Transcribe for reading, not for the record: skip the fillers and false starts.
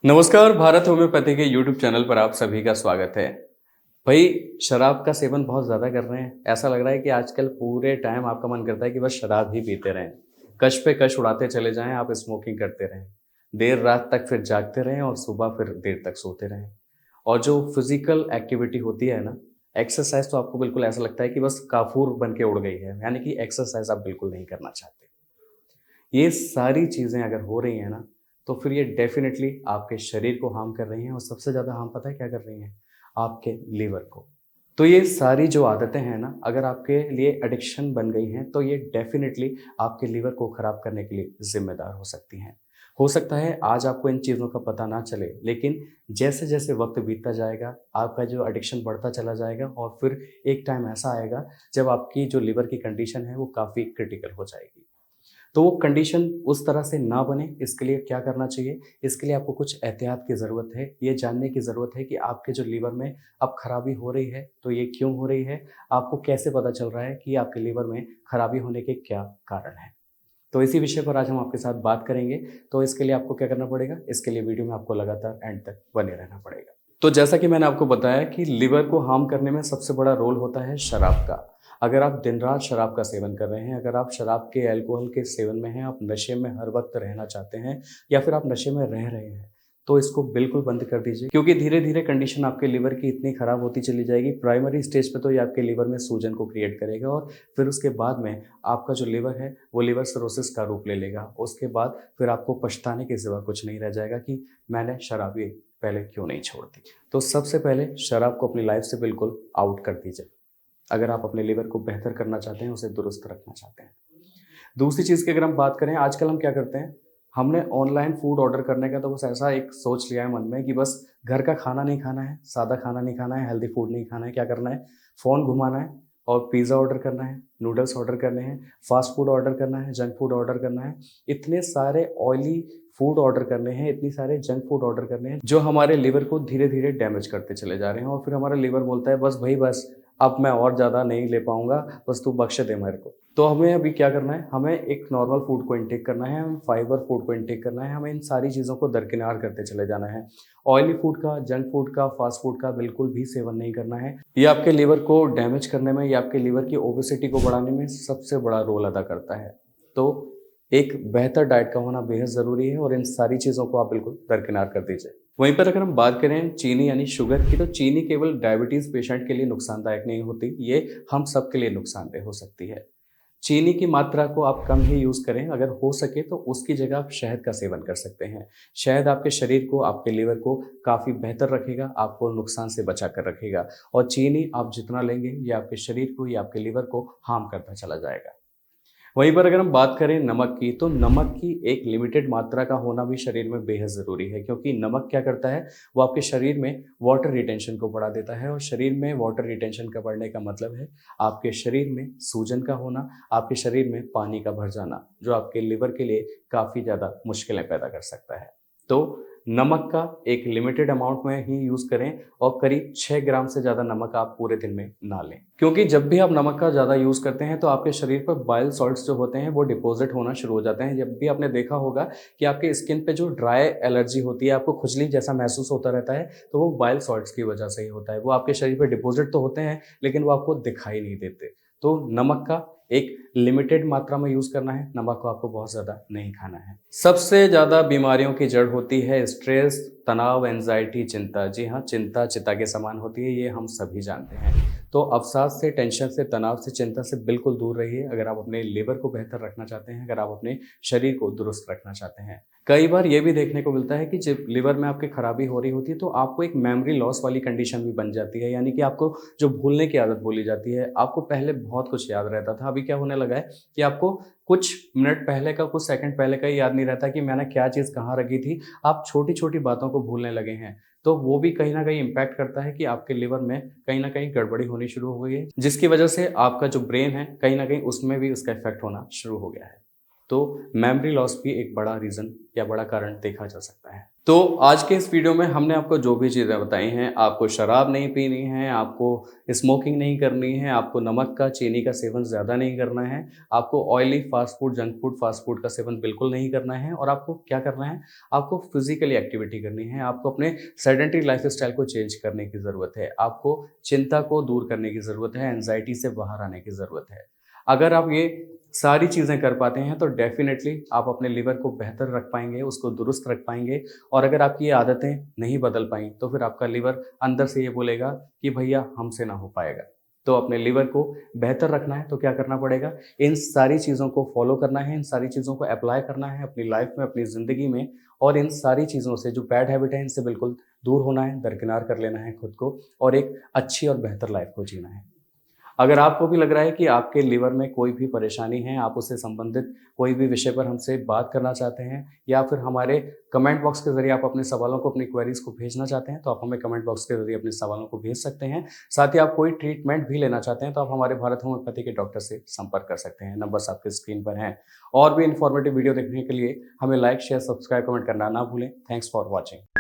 नमस्कार, भारत होम्योपैथी के YouTube channel पर आप सभी का स्वागत है। भाई, शराब का सेवन बहुत ज़्यादा कर रहे हैं। ऐसा लग रहा है कि आजकल पूरे टाइम आपका मन करता है कि बस शराब ही पीते रहें। कश पे कश उड़ाते चले जाएँ, आप स्मोकिंग करते रहें। देर रात तक फिर जागते रहें और सुबह फिर देर तक सोते रहें। और जो फिज़िकल एक्टिविटी होती है ना, एक्सरसाइज़ तो आपको बिल्कुल ऐसा लगता है कि बस काफ़ूर बन के उड़ गई है। यानी कि एक्सरसाइज़ आप बिल्कुल नहीं करना चाहते। ये सारी चीज़ें अगर हो रही हैं ना, तो फिर ये डेफ़िनेटली आपके शरीर को हार्म कर रही हैं और सबसे ज़्यादा हार्म पता है क्या कर रही हैं? आपके लीवर को। तो ये सारी जो आदतें हैं ना, अगर आपके लिए एडिक्शन बन गई हैं, तो ये डेफ़िनेटली आपके लीवर को ख़राब करने के लिए ज़िम्मेदार हो सकती हैं। हो सकता है आज आपको इन चीज़ों का पता ना चले, लेकिन जैसे-जैसे वक़्त बीतता जाएगा, आपका जो एडिक्शन बढ़ता चला जाएगा और फिर एक टाइम ऐसा आएगा, जब आपकी जो लीवर की कंडीशन है, वो काफ़ी क्रिटिकल हो जाएगी। तो वो कंडीशन उस तरह से ना बने, इसके लिए क्या करना चाहिए? इसके लिए आपको कुछ एहतियात की ज़रूरत है। ये जानने की ज़रूरत है कि आपके जो लीवर में अब खराबी हो रही है, तो ये क्यों हो रही है? आपको कैसे पता चल रहा है कि आपके लीवर में खराबी होने के क्या कारण हैं? तो इसी विषय पर आज हम आपके साथ बात करेंगे। तो इसके लिए आपको क्या करना पड़ेगा? इसके लिए वीडियो में आपको लगातार एंड तक बने रहना पड़ेगा। तो जैसा कि मैंने आपको बताया कि लिवर को हार्म करने में सबसे बड़ा रोल होता है शराब का। अगर आप दिन-रात शराब का सेवन कर रहे हैं, अगर आप शराब के, अल्कोहल के सेवन में हैं, आप नशे में हर वक़्त रहना चाहते हैं या फिर आप नशे में रह रहे हैं, तो इसको बिल्कुल बंद कर दीजिए, क्योंकि धीरे-धीरे कंडीशन आपके लिवर की इतनी खराब होती चली जाएगी, प्राइमरी स्टेज पे तो ये आपके लिवर में सूजन को क्रिएट करेगा और फिर उसके बाद में आपका जो लिवर है, वो लिवर सिरोसिस का रूप ले लेगा। उसके बाद फिर आपको पछताने के सिवा कुछ नहीं रह जाएगा कि मैंने शराब ये पहले क्यों नहीं छोड़ दी। तो सबसे पहले शराब को अपनी लाइफ से बिल्कुल आउट कर दीजिए, अगर आप अपने लिवर को बेहतर करना चाहते हैं, उसे दुरुस्त रखना चाहते हैं। दूसरी चीज़ की अगर हम बात करें, आजकल हम क्या करते हैं, हमने ऑनलाइन फूड ऑर्डर करने का तो बस ऐसा एक सोच लिया है मन में कि बस घर का खाना नहीं खाना है, सादा खाना नहीं खाना है, हेल्दी फूड नहीं खाना है, क्या करना है, फ़ोन घुमाना है और पिज़्ज़ा ऑर्डर करना है, नूडल्स ऑर्डर करने हैं, फ़ास्ट फूड ऑर्डर करना है, जंक फूड ऑर्डर करना है। इतने सारे ऑयली फूड ऑर्डर करने हैं, इतनी सारे जंक फूड ऑर्डर करने हैं, जो हमारे लिवर को धीरे-धीरे डैमेज करते चले जा रहे हैं और फिर हमारा लिवर बोलता है, "बस भई बस, अब मैं और ज़्यादा नहीं ले पाऊँगा, बस तू बख्श दे मेरे को।" तो हमें अभी क्या करना है, हमें एक नॉर्मल फूड को इनटेक करना है, हमें फाइबर फूड को इनटेक करना है, हमें इन सारी चीज़ों को दरकिनार करते चले जाना है। ऑयली फूड का, जंक फूड का, फास्ट फूड का बिल्कुल भी सेवन नहीं करना है। ये आपके लिवर को डैमेज करने में, ये आपके लिवर की ओबेसिटी को बढ़ाने में सबसे बड़ा रोल अदा करता है। तो एक बेहतर डाइट का होना बेहद ज़रूरी है और इन सारी चीज़ों को आप बिल्कुल दरकिनार कर दीजिए। वहीं पर अगर हम बात करें चीनी यानी शुगर की, तो चीनी केवल डायबिटीज़ पेशेंट के लिए नुकसानदायक नहीं होती, ये हम सबके लिए नुकसानदेह हो सकती है। चीनी की मात्रा को आप कम ही यूज़ करें, अगर हो सके तो उसकी जगह आप शहद का सेवन कर सकते हैं। शहद आपके शरीर को, आपके लिवर को काफ़ी बेहतर रखेगा, आपको नुकसान से बचा कर रखेगा और चीनी आप जितना लेंगे, ये आपके शरीर को, ये आपके लिवर को हार्म करता चला जाएगा। वहीं पर अगर हम बात करें नमक की, तो नमक की एक लिमिटेड मात्रा का होना भी शरीर में बेहद ज़रूरी है, क्योंकि नमक क्या करता है, वो आपके शरीर में वाटर रिटेंशन को बढ़ा देता है और शरीर में वाटर रिटेंशन का बढ़ने का मतलब है आपके शरीर में सूजन का होना, आपके शरीर में पानी का भर जाना, जो आपके लिवर के लिए काफ़ी ज़्यादा मुश्किलें पैदा कर सकता है। तो नमक का एक लिमिटेड अमाउंट में ही यूज़ करें और करीब 6 ग्राम से ज़्यादा नमक आप पूरे दिन में ना लें। क्योंकि जब भी आप नमक का ज़्यादा यूज़ करते हैं, तो आपके शरीर पर बाइल सॉल्ट्स जो होते हैं, वो डिपॉज़िट होना शुरू हो जाते हैं। जब भी आपने देखा होगा कि आपके स्किन पे जो ड्राई एलर्जी होती है, आपको खुजली जैसा महसूस होता रहता है, तो वो बाइल सॉल्ट्स की वजह से ही होता है। वो आपके शरीर पे डिपॉज़िट तो होते हैं, लेकिन वो आपको दिखाई नहीं देते। तो नमक का एक लिमिटेड मात्रा में यूज़ करना है, नमक को आपको बहुत ज़्यादा नहीं खाना है। सबसे ज़्यादा बीमारियों की जड़ होती है स्ट्रेस, तनाव, एंग्ज़ायटी, चिंता। जी हाँ, चिंता चिता के समान होती है, ये हम सभी जानते हैं। तो अवसाद से, टेंशन से, तनाव से, चिंता से बिल्कुल दूर रहिए, अगर आप अपने लिवर को बेहतर रखना चाहते हैं, अगर आप अपने शरीर को दुरुस्त रखना चाहते हैं। कई बार ये भी देखने को मिलता है कि जब लिवर में आपकी खराबी हो रही होती है, तो आपको एक मेमोरी लॉस वाली कंडीशन भी बन जाती है, यानी कि आपको जो भूलने की आदत बोली जाती है, आपको पहले बहुत कुछ याद रहता था, अभी क्या होने लगा है कि आपको कुछ मिनट पहले का, कुछ सेकंड पहले का ही याद नहीं रहता कि मैंने क्या चीज़ कहाँ रखी थी। आप छोटी-छोटी बातों को भूलने लगे हैं। तो वो भी कहीं न कहीं इम्पैक्ट करता है कि आपके लिवर में कहीं न कहीं गड़बड़ी होनी शुरू हो गई है, जिसकी वजह से आपका जो ब्रेन है, कहीं न कहीं उसमें भी उसका इफ़ेक्ट होना शुरू हो गया है। तो मेमोरी लॉस भी एक बड़ा रीज़न या बड़ा कारण देखा जा सकता है। तो आज के इस वीडियो में हमने आपको जो भी चीज़ें बताई हैं, आपको शराब नहीं पीनी है, आपको स्मोकिंग नहीं करनी है, आपको नमक का, चीनी का सेवन ज़्यादा नहीं करना है, आपको oily fast food, junk food, fast food का सेवन बिल्कुल नहीं करना है और आपको क्या करना है, आपको फिजिकली एक्टिविटी करनी है, आपको अपने सेडेंटरी लाइफस्टाइल को चेंज करने की ज़रूरत है, आपको चिंता को दूर करने की ज़रूरत है, एंजाइटी से बाहर आने की ज़रूरत है। अगर आप ये सारी चीज़ें कर पाते हैं तो डेफ़िनेटली आप अपने लिवर को बेहतर रख पाएँगे, उसको दुरुस्त रख पाएँगे और अगर आपकी ये आदतें नहीं बदल पाईं, तो फिर आपका लिवर अंदर से ये बोलेगा कि भैया हमसे ना हो पाएगा। तो अपने लिवर को बेहतर रखना है तो क्या करना पड़ेगा? इन सारी चीज़ों को फ़ॉलो करना है, इन सारी चीज़ों को एप्लाई करना है अपनी लाइफ़ में, अपनी ज़िंदगी में और इन सारी चीज़ों से जो बैड हैबिट है, इनसे बिल्कुल दूर होना है, दरकिनार कर लेना है खुद को और एक अच्छी और बेहतर लाइफ़ को जीना है। अगर आपको भी लग रहा है कि आपके लिवर में कोई भी परेशानी है, आप उससे संबंधित कोई भी विषय पर हमसे बात करना चाहते हैं या फिर हमारे कमेंट बॉक्स के ज़रिए आप अपने सवालों को, अपनी क्वेरीज़ को भेजना चाहते हैं, तो आप हमें कमेंट बॉक्स के ज़रिए अपने सवालों को भेज सकते हैं। साथ ही आप कोई ट्रीटमेंट भी लेना चाहते हैं, तो आप हमारे भारत होम्योपैथी के डॉक्टर से संपर्क कर सकते हैं। नंबर्स आपके स्क्रीन पर हैं। और भी इन्फॉर्मेटिव वीडियो देखने के लिए हमें लाइक, शेयर, सब्सक्राइब, कमेंट करना ना भूलें। Thanks for watching.